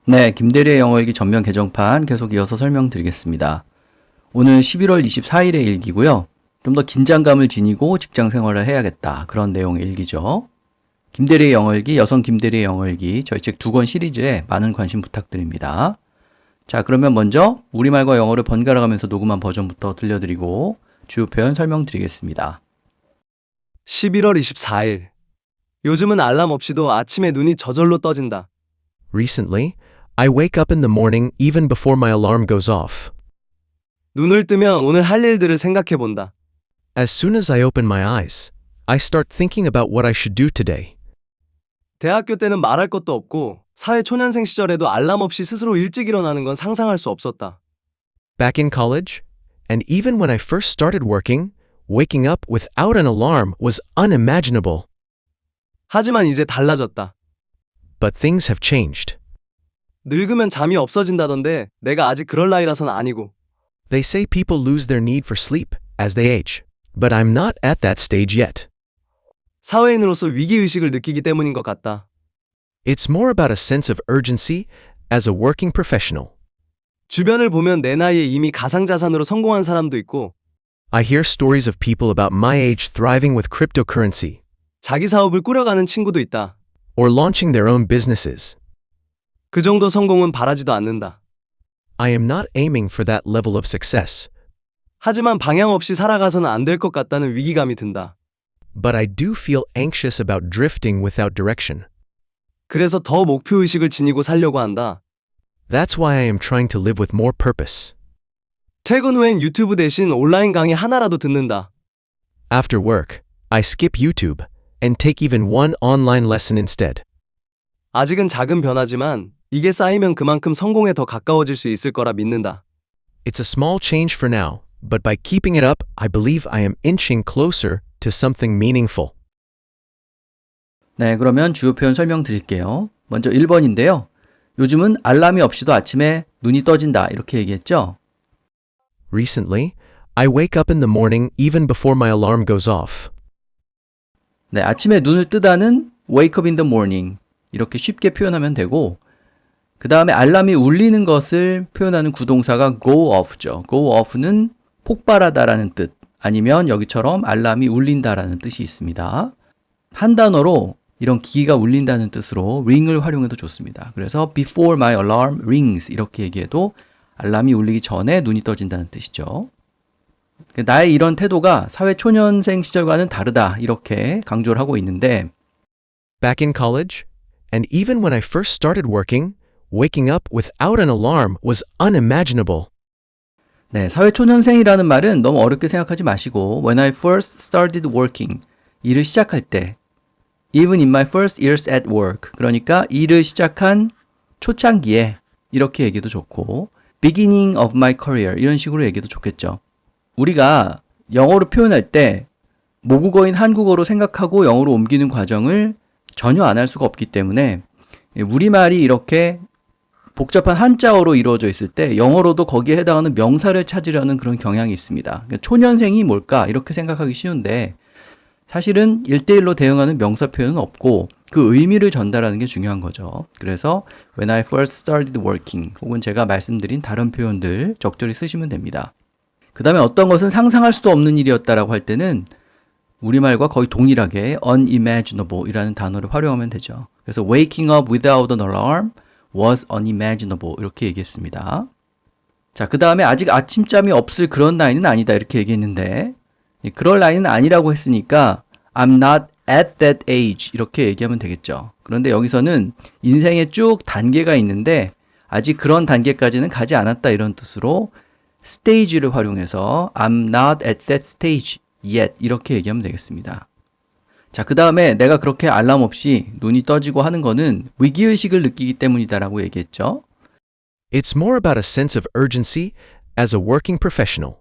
네, 김대리의 영어일기 전면 개정판 계속 이어서 설명드리겠습니다. 오늘 11월 24일의 일기고요. 좀 더 긴장감을 지니고 직장 생활을 해야겠다. 그런 내용의 일기죠. 김대리의 영어일기, 여성 김대리의 영어일기, 저희 책 2권 시리즈에 많은 관심 부탁드립니다. 자, 그러면 먼저 우리말과 영어를 번갈아 가면서 녹음한 버전부터 들려드리고 주요 표현 설명드리겠습니다. 11월 24일. 요즘은 알람 없이도 아침에 눈이 저절로 떠진다. Recently, I wake up in the morning even before my alarm goes off. 눈을 뜨면 오늘 할 일들을 생각해 본다. As soon as I open my eyes, I start thinking about what I should do today. 대학교 때는 말할 것도 없고 사회 초년생 시절에도 알람 없이 스스로 일찍 일어나는 건 상상할 수 없었다. Back in college, and even when I first started working, waking up without an alarm was unimaginable. 하지만 이제 달라졌다. But things have changed. 늙으면 잠이 없어진다던데 내가 아직 그럴 나이라선 아니고. They say people lose their need for sleep as they age, but I'm not at that stage yet. 사회인으로서 위기의식을 느끼기 때문인 것 같다. It's more about a sense of urgency as a working professional. 주변을 보면 내 나이에 이미 가상자산으로 성공한 사람도 있고 I hear stories of people about my age thriving with cryptocurrency 자기 사업을 꾸려가는 친구도 있다. or launching their own businesses. 그 정도 성공은 바라지도 않는다. I am not aiming for that level of success, 하지만 방향 없이 살아가서는 안 될 것 같다는 위기감이 든다. but I do feel anxious about drifting without direction. 그래서 더 목표의식을 지니고 살려고 한다. That's why I am trying to live with more purpose. 퇴근 후엔 유튜브 대신 온라인 강의 하나라도 듣는다. After work, I skip YouTube and take even one online lesson instead. 아직은 작은 변화지만 이게 쌓이면 그만큼 성공에 더 가까워질 수 있을 거라 믿는다. It's a small change for now, but by keeping it up, I believe I am inching closer to something meaningful. 네, 그러면 주요 표현 설명드릴게요. 먼저 1번인데요. 요즘은 알람이 없이도 아침에 눈이 떠진다. 이렇게 얘기했죠. Recently, I wake up in the morning even before my alarm goes off. 네, 아침에 눈을 뜨다는 wake up in the morning. 이렇게 쉽게 표현하면 되고, 그 다음에 알람이 울리는 것을 표현하는 구동사가 go off죠. go off는 폭발하다라는 뜻, 아니면 여기처럼 알람이 울린다라는 뜻이 있습니다. 한 단어로 이런 기기가 울린다는 뜻으로 ring을 활용해도 좋습니다. 그래서 before my alarm rings 이렇게 얘기해도 알람이 울리기 전에 눈이 떠진다는 뜻이죠. 나의 이런 태도가 사회 초년생 시절과는 다르다 이렇게 강조를 하고 있는데 Back in college, and even when I first started working, waking up without an alarm was unimaginable. 네, 사회 초년생이라는 말은 너무 어렵게 생각하지 마시고 When I first started working, 일을 시작할 때 Even in my first years at work, 그러니까 일을 시작한 초창기에 이렇게 얘기도 좋고 Beginning of my career 이런 식으로 얘기도 좋겠죠. 우리가 영어로 표현할 때 모국어인 한국어로 생각하고 영어로 옮기는 과정을 전혀 안 할 수가 없기 때문에 우리말이 이렇게 복잡한 한자어로 이루어져 있을 때 영어로도 거기에 해당하는 명사를 찾으려는 그런 경향이 있습니다. 그러니까 초년생이 뭘까 이렇게 생각하기 쉬운데 사실은 1대1로 대응하는 명사 표현은 없고 그 의미를 전달하는 게 중요한 거죠. 그래서 when I first started working 혹은 제가 말씀드린 다른 표현들 적절히 쓰시면 됩니다. 그 다음에 어떤 것은 상상할 수도 없는 일이었다라고 할 때는 우리말과 거의 동일하게 unimaginable 이라는 단어를 활용하면 되죠. 그래서 waking up without an alarm was unimaginable 이렇게 얘기했습니다. 자, 그 다음에 아직 아침잠이 없을 그런 나이는 아니다 이렇게 얘기했는데 그럴 나이는 아니라고 했으니까 I'm not at that age 이렇게 얘기하면 되겠죠. 그런데 여기서는 인생에 쭉 단계가 있는데 아직 그런 단계까지는 가지 않았다 이런 뜻으로 stage를 활용해서 I'm not at that stage yet 이렇게 얘기하면 되겠습니다. 자, 그 다음에 내가 그렇게 알람 없이 눈이 떠지고 하는 거는 위기의식을 느끼기 때문이다라고 얘기했죠. It's more about a sense of urgency as a working professional.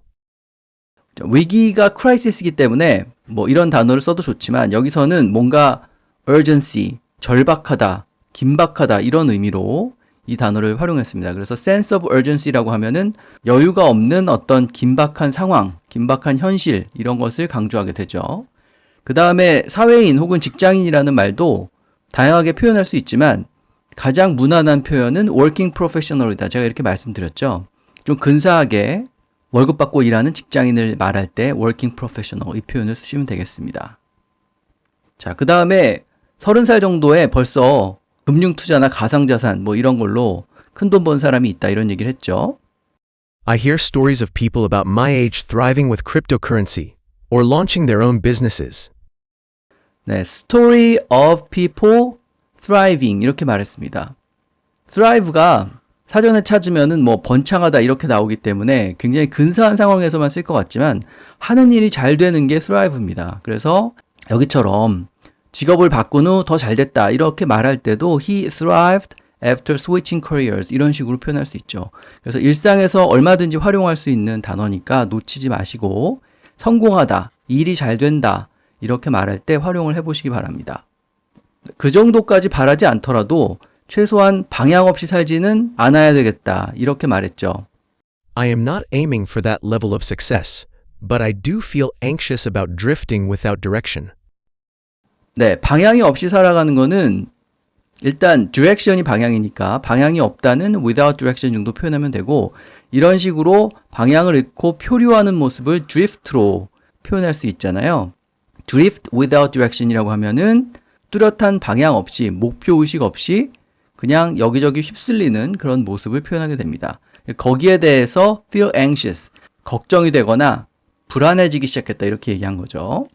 위기가 크라이시스이기 때문에 뭐 이런 단어를 써도 좋지만 여기서는 뭔가 urgency, 절박하다, 긴박하다 이런 의미로 이 단어를 활용했습니다. 그래서 sense of urgency라고 하면은 여유가 없는 어떤 긴박한 상황, 긴박한 현실 이런 것을 강조하게 되죠. 그 다음에 사회인 혹은 직장인이라는 말도 다양하게 표현할 수 있지만 가장 무난한 표현은 working professional이다. 제가 이렇게 말씀드렸죠. 좀 근사하게 월급 받고 일하는 직장인을 말할 때 working professional 이 표현을 쓰시면 되겠습니다. 자, 그 다음에 30살 정도에 벌써 금융투자나 가상자산 뭐 이런 걸로 큰돈 번 사람이 있다 이런 얘기를 했죠. I hear stories of people about my age thriving with cryptocurrency or launching their own businesses. 네, story of people thriving 이렇게 말했습니다. thrive가 사전에 찾으면은 뭐 번창하다 이렇게 나오기 때문에 굉장히 근사한 상황에서만 쓸 것 같지만 하는 일이 잘 되는 게 thrive입니다. 그래서 여기처럼 직업을 바꾼 후 더 잘 됐다 이렇게 말할 때도 he thrived after switching careers 이런 식으로 표현할 수 있죠. 그래서 일상에서 얼마든지 활용할 수 있는 단어니까 놓치지 마시고 성공하다, 일이 잘 된다 이렇게 말할 때 활용을 해보시기 바랍니다. 그 정도까지 바라지 않더라도 최소한 방향 없이 살지는 않아야 되겠다 이렇게 말했죠. I am not aiming for that level of success, but I do feel anxious about drifting without direction. 네, 방향이 없이 살아가는 거는 일단 direction이 방향이니까 방향이 없다는 without direction 정도 표현하면 되고 이런 식으로 방향을 잃고 표류하는 모습을 drift로 표현할 수 있잖아요. drift without direction이라고 하면은 뚜렷한 방향 없이 목표 의식 없이 그냥 여기저기 휩쓸리는 그런 모습을 표현하게 됩니다. 거기에 대해서 feel anxious, 걱정이 되거나 불안해지기 시작했다 이렇게 얘기한 거죠.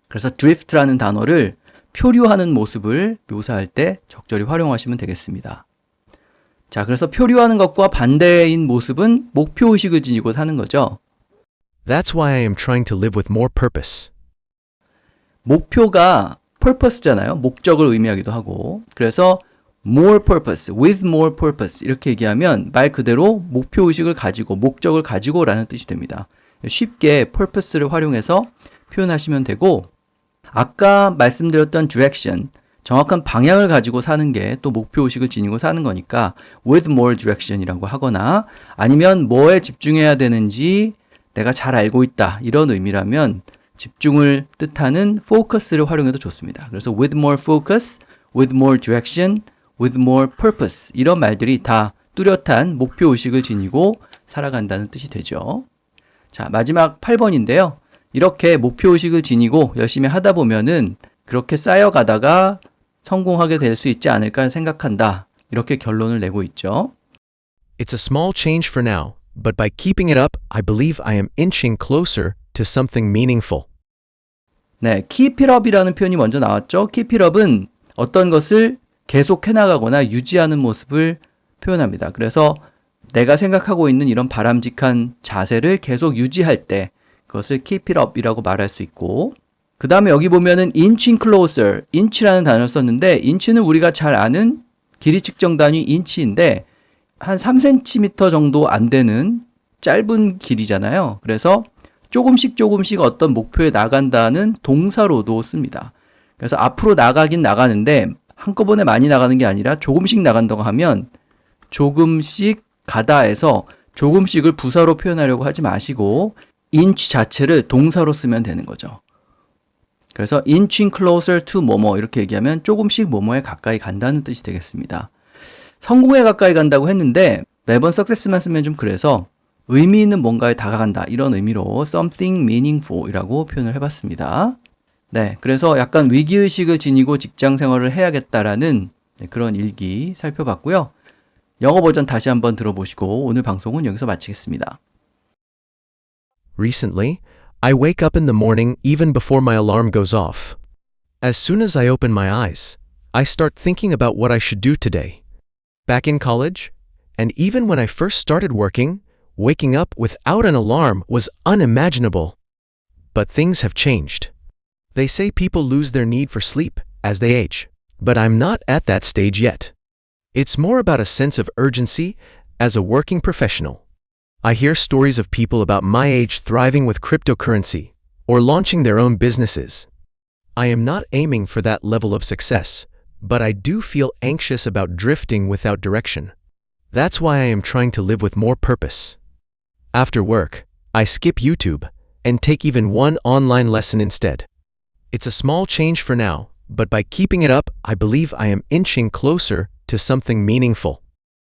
그래서 drift라는 단어를 표류하는 모습을 묘사할 때 적절히 활용하시면 되겠습니다. 자, 그래서 표류하는 것과 반대인 모습은 목표의식을 지니고 사는 거죠. That's why I am trying to live with more purpose. 목표가 purpose잖아요. 목적을 의미하기도 하고. 그래서 more purpose, with more purpose 이렇게 얘기하면 말 그대로 목표의식을 가지고, 목적을 가지고 라는 뜻이 됩니다. 쉽게 purpose를 활용해서 표현하시면 되고 아까 말씀드렸던 direction, 정확한 방향을 가지고 사는 게 또 목표의식을 지니고 사는 거니까 with more direction이라고 하거나 아니면 뭐에 집중해야 되는지 내가 잘 알고 있다 이런 의미라면 집중을 뜻하는 focus를 활용해도 좋습니다. 그래서 with more focus, with more direction, with more purpose 이런 말들이 다 뚜렷한 목표의식을 지니고 살아간다는 뜻이 되죠. 자, 마지막 8번인데요. 이렇게 목표의식을 지니고 열심히 하다 보면은 그렇게 쌓여가다가 성공하게 될 수 있지 않을까 생각한다. 이렇게 결론을 내고 있죠. It's a small change for now, but by keeping it up, I believe I am inching closer to something meaningful. 네, keep it up이라는 표현이 먼저 나왔죠. keep it up은 어떤 것을 계속 해나가거나 유지하는 모습을 표현합니다. 그래서 내가 생각하고 있는 이런 바람직한 자세를 계속 유지할 때 그것을 keep it up이라고 말할 수 있고 그 다음에 여기 보면은 inching closer, inch라는 단어를 썼는데 inch는 우리가 잘 아는 길이 측정 단위 inch인데 한 3cm 정도 안 되는 짧은 길이잖아요. 그래서 조금씩 어떤 목표에 나간다는 동사로도 씁니다. 그래서 앞으로 나가긴 나가는데 한꺼번에 많이 나가는 게 아니라 조금씩 나간다고 하면 조금씩 가다에서 조금씩을 부사로 표현하려고 하지 마시고 inch 자체를 동사로 쓰면 되는 거죠. 그래서 inching closer to 뭐뭐 이렇게 얘기하면 조금씩 뭐뭐에 가까이 간다는 뜻이 되겠습니다. 성공에 가까이 간다고 했는데 매번 success만 쓰면 좀 그래서 의미 있는 뭔가에 다가간다 이런 의미로 something meaningful 이라고 표현을 해봤습니다. 네, 그래서 약간 위기의식을 지니고 직장 생활을 해야겠다라는 그런 일기 살펴봤고요. 영어 버전 다시 한번 들어보시고 오늘 방송은 여기서 마치겠습니다. Recently, I wake up in the morning even before my alarm goes off. As soon as I open my eyes, I start thinking about what I should do today. Back in college, and even when I first started working, waking up without an alarm was unimaginable. But things have changed. They say people lose their need for sleep as they age, but I'm not at that stage yet. It's more about a sense of urgency as a working professional. I hear stories of people about my age thriving with cryptocurrency or launching their own businesses. I am not aiming for that level of success, but I do feel anxious about drifting without direction. That's why I am trying to live with more purpose. After work, I skip YouTube and take even one online lesson instead. It's a small change for now, but by keeping it up, I believe I am inching closer to to something meaningful.